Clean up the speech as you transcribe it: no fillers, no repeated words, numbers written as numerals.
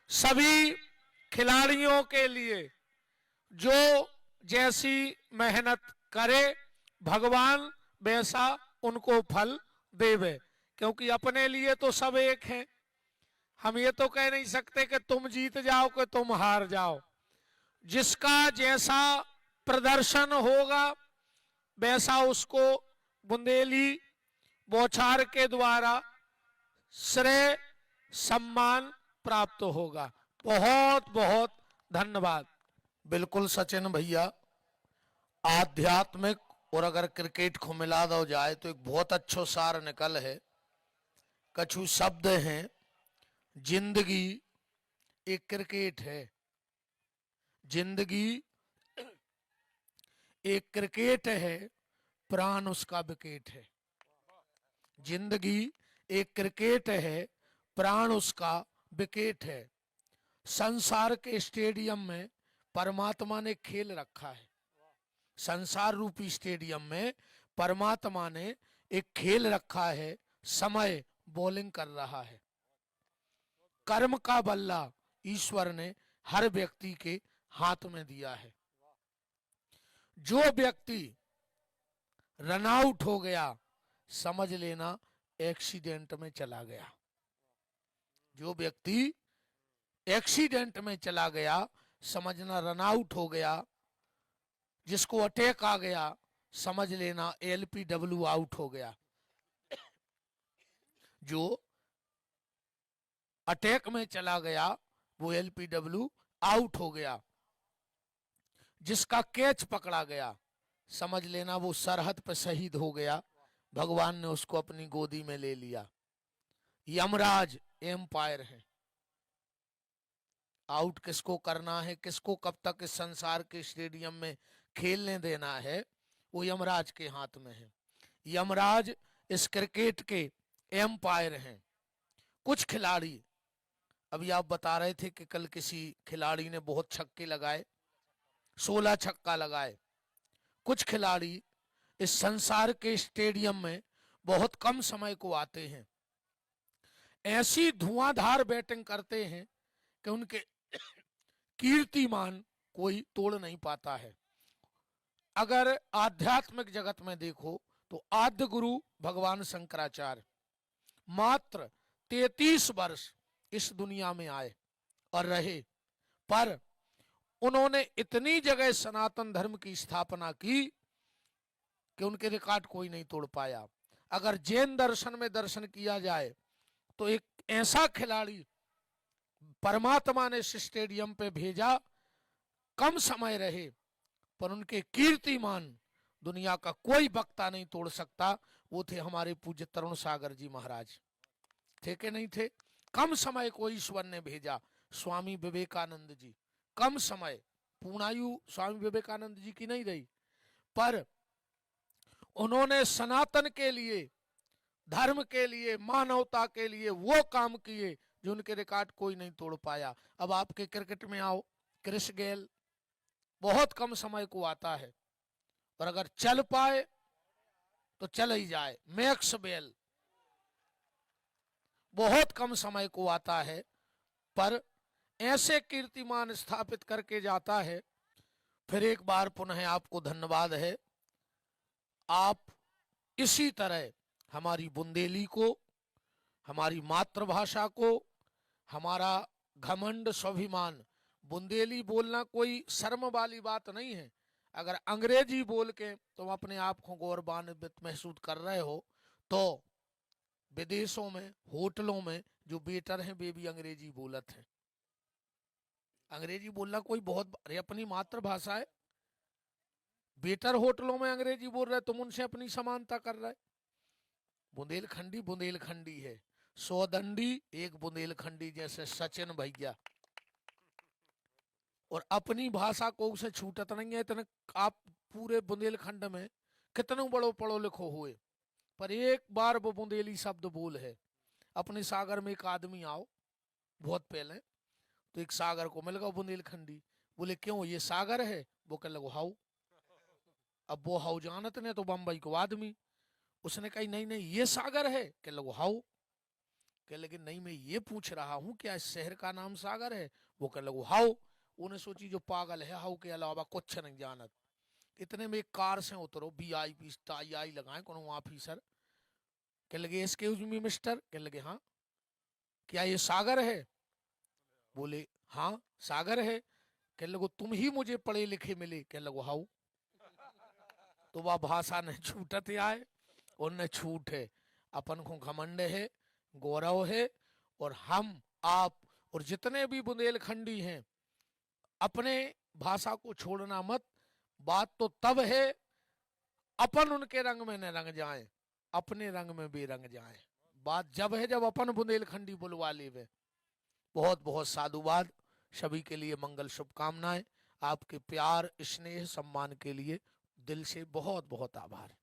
सभी खिलाड़ियों के लिए जो जैसी मेहनत करे भगवान वैसा उनको फल देवे, क्योंकि अपने लिए तो सब एक हैं। हम ये तो कह नहीं सकते कि तुम जीत जाओ कि तुम हार जाओ। जिसका जैसा प्रदर्शन होगा वैसा उसको बुंदेली बौछार के द्वारा श्रेय सम्मान प्राप्त होगा। बहुत बहुत धन्यवाद। बिल्कुल सचिन भैया, आध्यात्मिक और अगर क्रिकेट को मिला दो जाए तो एक बहुत अच्छो सार निकल है। कछु शब्द हैं, जिंदगी एक क्रिकेट है, जिंदगी एक क्रिकेट है, प्राण उसका विकेट है। जिंदगी एक क्रिकेट है, प्राण उसका विकेट है। संसार के स्टेडियम में परमात्मा ने खेल रखा है। संसार रूपी स्टेडियम में परमात्मा ने एक खेल रखा है। समय बॉलिंग कर रहा है। कर्म का बल्ला ईश्वर ने हर व्यक्ति के हाथ में दिया है। जो व्यक्ति रन आउट हो गया समझ लेना एक्सीडेंट में चला गया। जो व्यक्ति एक्सीडेंट में चला गया समझना रन आउट हो गया। जिसको अटैक आ गया समझ लेना एलपीडब्ल्यू आउट हो गया। जो अटैक में चला गया वो एलपीडब्ल्यू आउट हो गया। जिसका कैच पकड़ा गया समझ लेना वो सरहद पर शहीद हो गया। भगवान ने उसको अपनी गोदी में ले लिया। यमराज एम्पायर है। आउट किसको करना है, किसको कब तक इस संसार के स्टेडियम में खेलने देना है, वो यमराज के हाथ में है। यमराज इस क्रिकेट के एम्पायर हैं। कुछ खिलाड़ी, अभी आप बता रहे थे कि कल किसी खिलाड़ी ने बहुत छक्के लगाए, 16 छक्का लगाए। कुछ खिलाड़ी इस संसार के स्टेडियम में बहुत कम समय को आते हैं। ऐसी धुआंधार बैटिंग करते हैं कि उनके कीर्तिमान कोई तोड़ नहीं पाता है। अगर आध्यात्मिक जगत में देखो तो आद्य गुरु भगवान शंकराचार्य मात्र 33 वर्ष इस दुनिया में आए और रहे, पर उन्होंने इतनी जगह सनातन धर्म की स्थापना की कि उनके रिकॉर्ड कोई नहीं तोड़ पाया। अगर जैन दर्शन में दर्शन किया जाए तो एक ऐसा खिलाड़ी परमात्मा ने इस स्टेडियम पे भेजा, कम समय रहे पर उनके कीर्तिमान दुनिया का कोई वक्ता नहीं तोड़ सकता। वो थे हमारे पूज्य तरुण सागर जी महाराज। थे कि नहीं थे? कम समय को ईश्वर ने भेजा। स्वामी विवेकानंद जी, कम समय, पूर्णायु स्वामी विवेकानंद जी की नहीं रही, पर उन्होंने सनातन के लिए, धर्म के लिए, मानवता के लिए वो काम किए जो उनके रिकॉर्ड कोई नहीं तोड़ पाया। अब आपके क्रिकेट में आओ, क्रिस गेल बहुत कम समय को आता है और अगर चल पाए तो चल ही जाए। मैक्स बेल बहुत कम समय को आता है पर ऐसे कीर्तिमान स्थापित करके जाता है। फिर एक बार पुनः आपको धन्यवाद है। आप इसी तरह हमारी बुंदेली को, हमारी मातृभाषा को, हमारा घमंड स्वाभिमान, बुंदेली बोलना कोई शर्म वाली बात नहीं है। अगर अंग्रेजी बोल के तुम अपने आप को गौरवान्वित महसूस कर रहे हो तो विदेशों में होटलों में जो वेटर हैं वे भी अंग्रेजी बोलत हैं। अंग्रेजी बोलना कोई बहुत, अरे अपनी मातृभाषा है। वेटर होटलों में अंग्रेजी बोल रहे, तुम उनसे अपनी समानता कर रहे। बुंदेलखंडी बुंदेलखंडी है, सौदंडी एक बुंदेलखंडी जैसे सचिन भैया, और अपनी भाषा को उसे छूटत नहीं है। इतने आप पूरे बुंदेलखंड में कितने बड़ो पढ़ो लिखो हुए पर एक बार वो बुंदेली शब्द बोल है। अपने सागर में एक आदमी आओ बहुत पहले, तो एक सागर को मिल गया बुंदेलखंडी। बोले क्यों ये सागर है? वो कह लगो हाउ। अब वो हाउ जानत ने तो बम्बई को आदमी, उसने कही नहीं नहीं ये सागर है, कह लगो हाउ। कह लगे नहीं मैं ये पूछ रहा हूँ क्या इस शहर का नाम सागर है? वो कह लगो हाउ। उन्हें सोची जो पागल है हाउ के अलावा कुछ नहीं जानत। इतने में एक कार से उतरो, VIP टाई आई लगाए कोनो ऑफिसर। कह लगे एक्सक्यूज मी मिस्टर। कह लगे हाँ, क्या ये सागर है? बोले हाँ सागर है। कह लगो तुम ही मुझे पढ़े लिखे मिले। कह लगो हाउ। तो वह भाषा ने छूटत आए और न छूट है। अपन को घमंड है, गौरव है, और हम आप और जितने भी बुंदेलखंडी हैं अपने भाषा को छोड़ना मत। बात तो तब है अपन उनके रंग में न रंग जाएं, अपने रंग में भी रंग जाएं। बात जब है जब अपन बुंदेलखंडी बुलवा लेवे। बहुत बहुत साधुवाद, सभी के लिए मंगल शुभकामनाएं। आपके प्यार स्नेह सम्मान के लिए दिल से बहुत बहुत आभार।